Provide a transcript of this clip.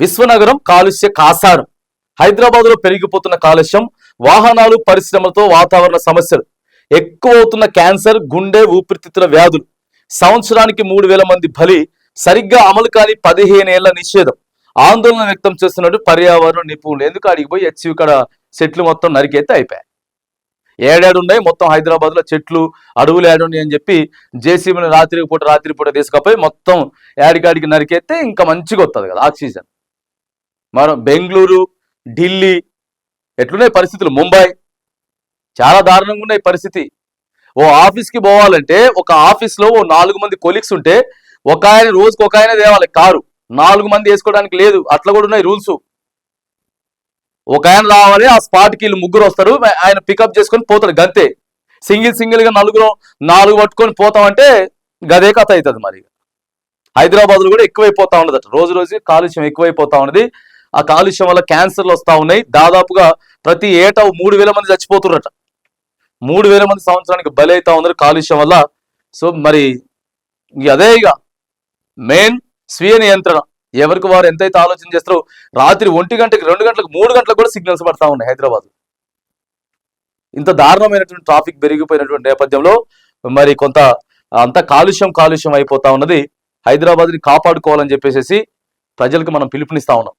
విశ్వనగరం కాలుష్య కాసారం. హైదరాబాద్ లో పెరిగిపోతున్న కాలుష్యం, వాహనాలు, పరిశ్రమలతో వాతావరణ సమస్యలు, ఎక్కువ అవుతున్న క్యాన్సర్, గుండె, ఊపిరితిత్తుల వ్యాధులు, సంవత్సరానికి 3,000 మంది బలి, సరిగ్గా అమలు కాని 15 ఏళ్ల నిషేధం, ఆందోళన వ్యక్తం చేస్తున్నట్టు పర్యావరణ నిపుణులు. ఎందుకు అడిగి పోయి ఇక్కడ చెట్లు మొత్తం నరికేస్తే అయిపోయాయి. ఏడాడు ఉన్నాయి మొత్తం హైదరాబాద్ లో చెట్లు, అడవులు ఏడున్నాయి అని చెప్పి జేసీబీని రాత్రి పూట తీసుకపోయి మొత్తం ఏడికాడికి నరికేస్తే ఇంకా మంచిగా వస్తుంది కదా ఆక్సిజన్. మనం బెంగళూరు, ఢిల్లీ ఎట్లున్నాయి పరిస్థితులు, ముంబై చాలా దారుణంగా ఉన్నాయి పరిస్థితి. ఓ ఆఫీస్కి పోవాలంటే ఒక ఆఫీస్లో ఓ 4 మంది కొలీగ్స్ ఉంటే ఒక ఆయన రోజుకి ఒక ఆయన తేవాలి కారు, 4 మంది వేసుకోవడానికి లేదు. అట్లా కూడా ఉన్నాయి రూల్స్. ఒక ఆయన రావాలి, ఆ స్పాట్కి వీళ్ళు 3 వస్తారు, ఆయన పికప్ చేసుకొని పోతాడు గంతే. సింగిల్ గా 4 పట్టుకొని పోతామంటే గదే కథ అవుతుంది. మరి హైదరాబాద్లో కూడా ఎక్కువైపోతా ఉన్నదట, రోజు కాలుష్యం ఎక్కువైపోతా ఉన్నది. ఆ కాలుష్యం వల్ల క్యాన్సర్లు వస్తూ ఉన్నాయి. దాదాపుగా ప్రతి ఏటా 3,000 మంది చచ్చిపోతున్నట. 3,000 మంది సంవత్సరానికి బలి అవుతా ఉన్నారు కాలుష్యం వల్ల. సో మరి అదే ఇక మెయిన్ స్వీయ నియంత్రణ. ఎవరికి వారు ఎంతైతే ఆలోచన చేస్తారో, రాత్రి 1 గంటకి, 2 గంటలకు, 3 గంటలకు కూడా సిగ్నల్స్ పడతా ఉన్నాయి హైదరాబాద్. ఇంత దారుణమైనటువంటి ట్రాఫిక్ పెరిగిపోయినటువంటి నేపథ్యంలో మరి కొంత అంత కాలుష్యం అయిపోతా ఉన్నది. హైదరాబాద్ని కాపాడుకోవాలని చెప్పేసి ప్రజలకు మనం పిలుపునిస్తా ఉన్నాం.